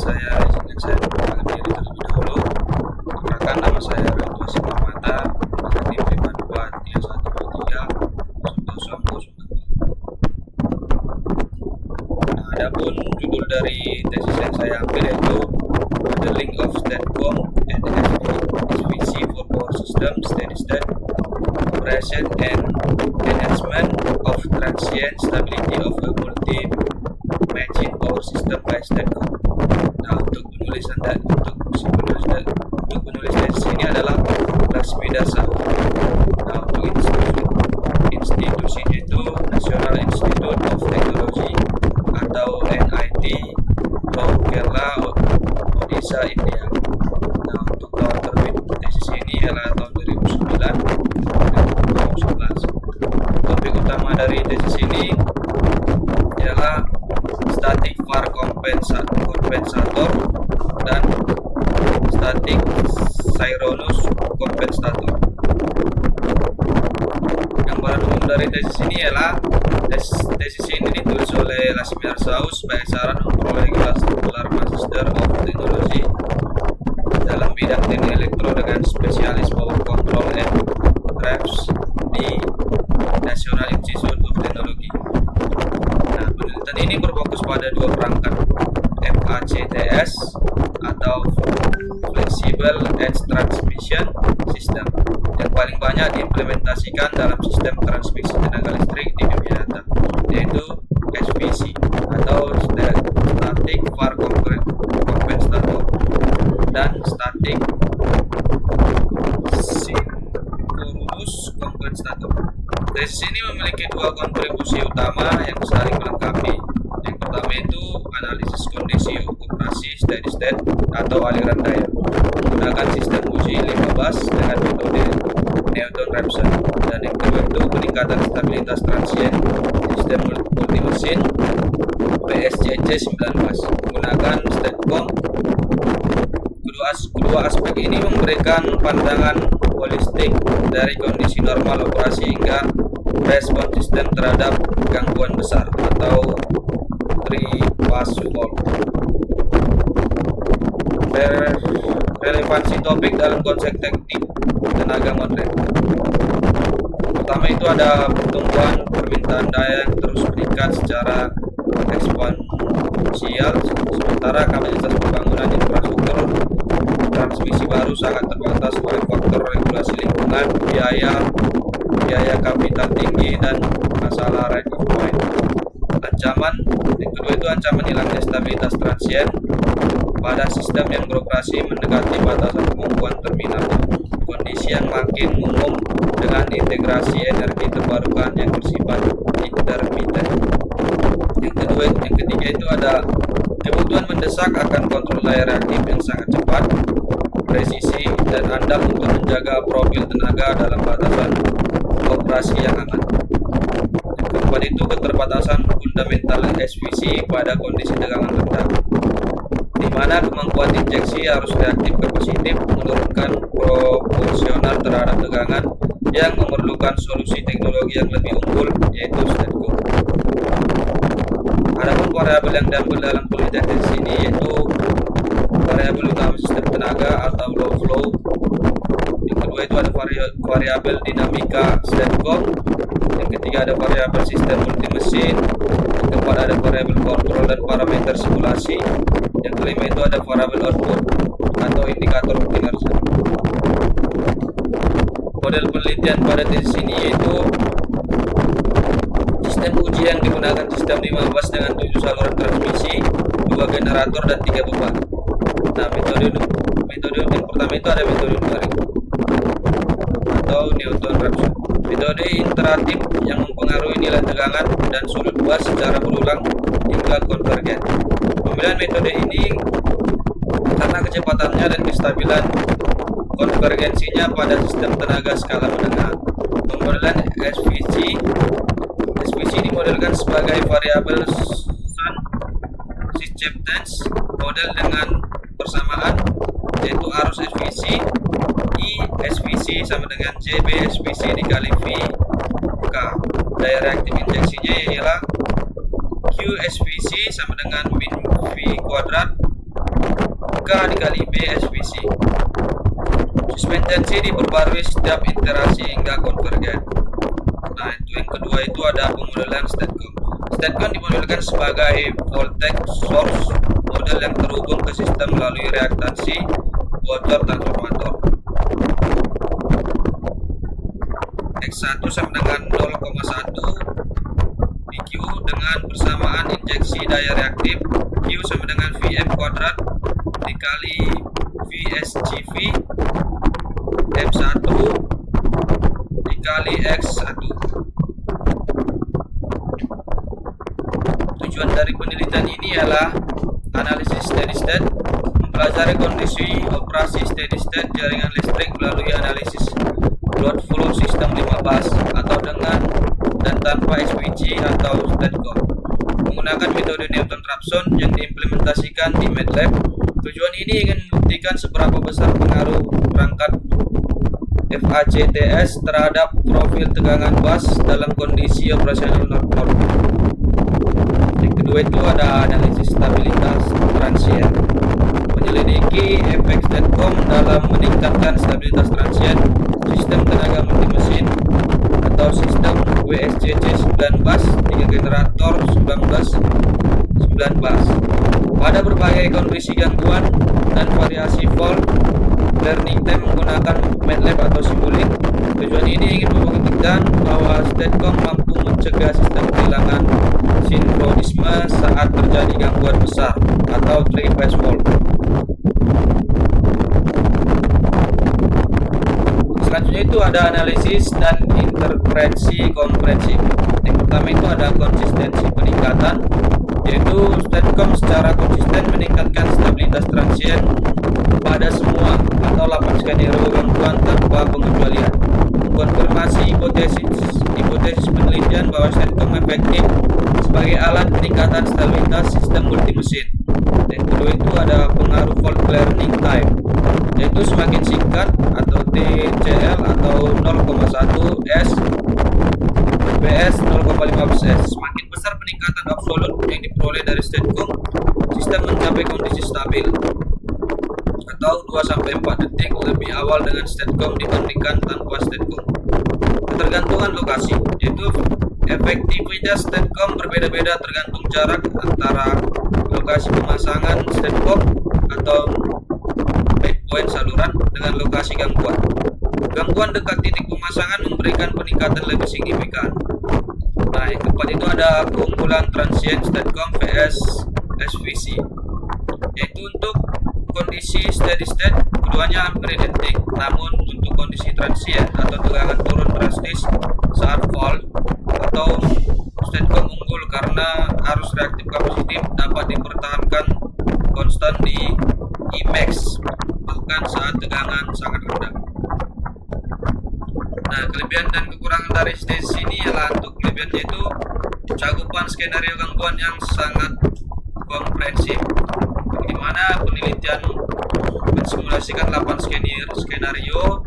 saya izinkan saya memperkenalkan diri terlebih dahulu. Perkenalkan, nama saya Ratu Simarmata dari tim 523123 Sutoso. Adapun judul dari tesis yang saya ambil yaitu Modeling of Statcom and SVC for Power System Steady State Operation and Enhancement of Transient Stability of a Multi-Machine Power System by Statcom. Nah, untuk penulis tesis ini adalah Lasmida Sahu. Nah, untuk institusinya itu National Institute of Technology atau NIT, Kerala, Odisha, India. Nah, untuk tahun terbit tesis ini adalah tahun 2009 dan 2011. Topik utama dari tesis ini ialah static var kompensator dan static Cyronius kompensator. Gambaran umum dari tesis ini ialah tesis ini ditulis oleh Lasmida Sahu sebagai saran memperoleh gelar Master of Technology dalam bidang teknik elektro dengan spesialis Power Control and Drives di National Institute of Technology. Nah, penelitian ini berfokus pada dua perangkat FACTS atau Flexible Edge Transmission System yang paling banyak diimplementasikan dalam sistem transmisi tenaga listrik di dunia nyata, yaitu SVC atau Static Var Compensator dan Static Synchronous Compensator. Tesis ini memiliki dua kontribusi utama yang saling melengkapi. Yang pertama itu analisis kondisi operasi steady state atau aliran daya menggunakan sistem uji 15 dengan metode Newton-Raphson, dan yang kedua itu peningkatan stabilitas transient sistem multi-mesin PSCC 19 menggunakan Statcom. Kedua aspek ini memberikan pandangan holistik dari kondisi normal operasi hingga respon sistem terhadap gangguan besar atau three-phase fault. Relevansi topik dalam konsep teknik tenaga modern. Pertama itu ada pertumbuhan permintaan daya yang terus meningkat secara eksponensial, sementara kapasitas pembangunan infrastruktur transmisi baru sangat terbatas oleh faktor regulasi lingkungan, biaya kapital tinggi, dan masalah rate of point. Ancaman yang kedua itu ancaman hilangnya stabilitas transient pada sistem yang beroperasi mendekati batasan kemampuan terminal, kondisi yang makin umum dengan integrasi energi terbarukan yang bersifat intermittent. Yang ketiga itu ada kebutuhan mendesak akan kontrol daya reaktif yang sangat cepat, presisi, dan andal untuk menjaga profil tenaga dalam batasan operasi yang aman. Yang keempat itu keterbatasan fundamental SVC pada kondisi tegangan rendah, di mana kemampuan injeksi harus reaktif ke positif menurunkan proporsional terhadap tegangan yang memerlukan solusi teknologi yang lebih unggul, yaitu Statcom. Adapun variabel yang diambil dalam penelitian tesis ini yaitu variabel utama sistem tenaga atau low flow. Yang kedua itu ada variabel dinamika Statcom. Yang ketiga ada variabel sistem multi mesin. Yang keempat ada variabel kontrol dan parameter simulasi. Yang kelima itu ada variabel output atau indikator kinerja. Model penelitian pada tesis ini yaitu sistem uji yang digunakan sistem 15 dengan 7 saluran transmisi, 2 generator, dan 3 beban. Nah, metode yang pertama itu ada metode numerik atau Newton-Raphson. Metode iteratif yang mempengaruhi nilai tegangan dan sudut buas secara berulang hingga konvergen. Pemilihan metode ini karena kecepatannya dan kestabilan konvergensinya pada sistem tenaga skala menengah. Pemodelan SVC dimodelkan sebagai variabel Sun susceptance model dengan persamaan yaitu arus SVC I SVC sama dengan JB SVC dikali V K. Daya reaktif injeksinya ialah Q SVC sama dengan min V kuadrat K dikali B SVC. Suspend tensi diperbarui setiap iterasi hingga konvergen. Nah, itu yang kedua itu ada pemodelan STATCOM. STATCOM dimodelkan sebagai voltage source model yang terhubung ke sistem melalui reaktansi bocor transformator. X1 sama dengan 0,1 dQ dengan persamaan injeksi daya reaktif Q sama dengan Vm kuadrat dikali VSGV M1 dikali X1. Tujuan dari penelitian ini ialah analisis steady state, mempelajari kondisi operasi steady state jaringan listrik melalui analisis load flow sistem 5 bus atau dengan dan tanpa SVG atau STATCOM menggunakan metode Newton-Raphson yang diimplementasikan di MATLAB. Tujuan ini ingin membuktikan seberapa besar pengaruh perangkat FACTS terhadap profil tegangan bus dalam kondisi operasional normal. Yang kedua itu ada analisis stabilitas transient, menyelidiki efek STATCOM dalam meningkatkan stabilitas transient sistem tenaga multimesin atau sistem WSCC 9 bus 3 generator 9 bus pada berbagai kondisi gangguan dan variasi fault. Learning time menggunakan MATLAB atau Simulink. Tujuan ini ingin membuktikan bahwa STATCOM mampu mencegah sistem kehilangan sinkronisme saat terjadi gangguan besar atau three-phase fault. Selanjutnya itu ada analisis dan interferensi komprehensif. Yang pertama itu ada konsistensi peningkatan, yaitu STATCOM secara konsisten meningkatkan stabilitas transient pada semua atau 8 skenario gangguan tanpa pengecualian. Konfirmasi hipotesis penelitian bahwa STATCOM efektif sebagai alat peningkatan stabilitas sistem multimesin. Yang kedua itu ada pengaruh fault clearing time, yaitu semakin singkat atau TCL atau 0,1 S PS 0,15 S. Semakin besar peningkatan absolut yang diperoleh dari STATCOM, sistem mencapai kondisi stabil atau 2-4 detik lebih awal dengan STATCOM dibandingkan tanpa STATCOM. Ketergantungan lokasi, yaitu efektivitas STATCOM berbeda-beda tergantung jarak antara lokasi pemasangan STATCOM atau point saluran dengan lokasi gangguan. Gangguan dekat titik pemasangan memberikan peningkatan lebih signifikan. Nah, yang keempat itu ada keunggulan transient STATCOM vs SVC, yaitu untuk kondisi steady state keduanya hampir identik, namun untuk kondisi transient atau tegangan turun drastis saat fault atau STATCOM unggul karena arus reaktif kapasitif dapat dipertahankan konstan di Emax bahkan saat tegangan sangat rendah. Nah, kelebihan dan kekurangan dari stage ini ialah untuk kelebihannya itu cakupan skenario gangguan yang sangat komprehensif, di mana penelitian mensimulasikan 8 skenario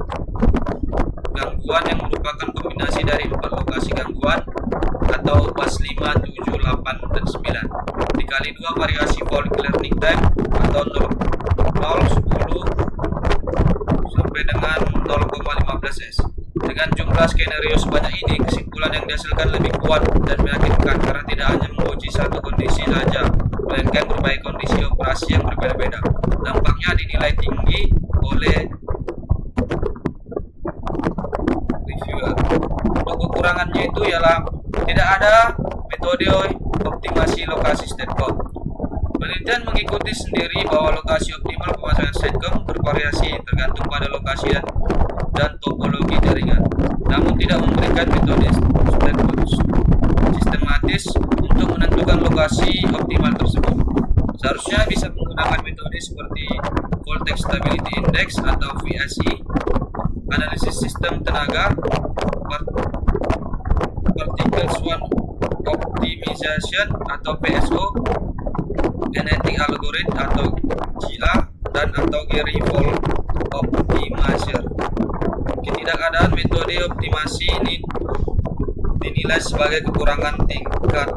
gangguan yang merupakan kombinasi dari 4 lokasi gangguan atau bus 5, 7, 8, dan 9 dikali 2 variasi fault clearing time atau 0, 10 sampai dengan 0,15 S. Dengan jumlah skenario sebanyak ini, kesimpulan yang dihasilkan lebih kuat dan meyakinkan karena tidak hanya menguji satu kondisi saja, melainkan berbagai kondisi operasi yang berbeda-beda. Dampaknya dinilai tinggi oleh reviewer. Untuk kekurangannya itu ialah tidak ada metode optimasi lokasi STATCOM. Penelitian mengikuti sendiri bahwa lokasi optimal pemasangan STATCOM bervariasi tergantung pada lokasi dan topologi jaringan, namun tidak memberikan metode sistematis untuk menentukan lokasi optimal tersebut. Seharusnya bisa menggunakan metode seperti Voltage Stability Index atau VSI, analisis sistem tenaga, Particle Swarm Optimization atau PSO, Genetic Algorithm atau GA, dan atau Geary Fault Optimizer. Ketidakadaan metode optimasi ini dinilai sebagai kekurangan tingkat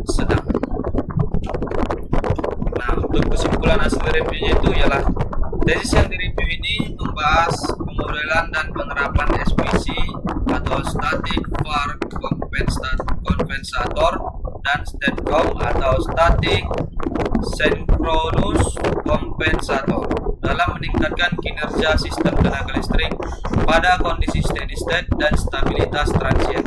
sedang. Nah, untuk kesimpulan kesimpulan hasil reviewnya itu ialah tesis yang direview ini membahas pemodelan dan penerapan SPC atau Static Var Compensator dan STATCOM atau Static Synchronous Compensator dalam meningkatkan kinerja sistem tenaga listrik pada kondisi steady state dan stabilitas transient.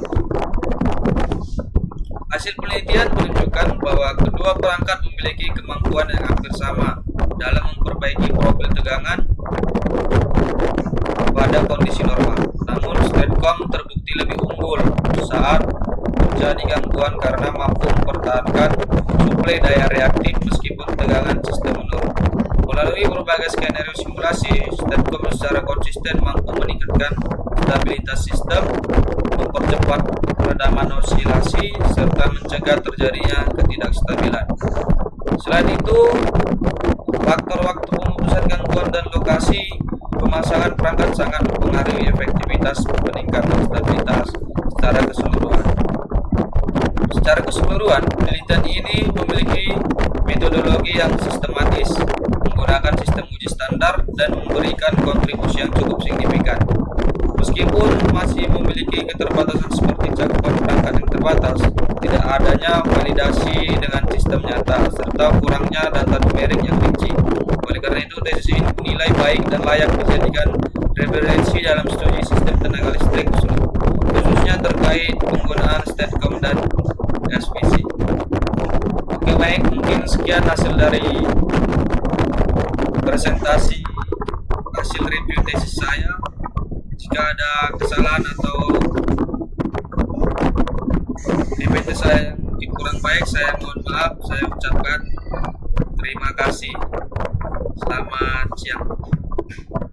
Hasil penelitian menunjukkan bahwa kedua perangkat memiliki kemampuan yang hampir sama dalam memperbaiki profil tegangan pada kondisi normal. Namun STATCOM terbukti lebih unggul saat terjadi gangguan karena mampu mempertahankan suplai daya reaktif meskipun tegangan sistem menurun. Melalui berbagai skenario simulasi, STATCOM secara konsisten mampu meningkatkan stabilitas sistem, mempercepat peredaman osilasi, serta mencegah terjadinya ketidakstabilan. Selain itu, faktor waktu pemutusan gangguan dan lokasi pemasangan perangkat sangat mempengaruhi efektivitas peningkatan stabilitas secara keseluruhan. Secara keseluruhan, penelitian ini memiliki metodologi yang sistematis, menggunakan sistem uji standar dan memberikan kontribusi yang cukup signifikan. Meskipun masih memiliki keterbatasan seperti cakupan perangkat yang terbatas, tidak adanya validasi dengan sistem nyata, serta kurangnya data numerik yang rinci. Oleh karena itu, tesis ini dinilai baik dan layak dijadikan referensi dalam studi sistem tenaga listrik, khususnya terkait penggunaan STATCOM dan SPC. Oke, baik, mungkin sekian hasil dari presentasi hasil review tesis saya. Jika ada kesalahan atau PPT saya mungkin kurang baik, saya mohon maaf. Saya ucapkan terima kasih. Selamat siang.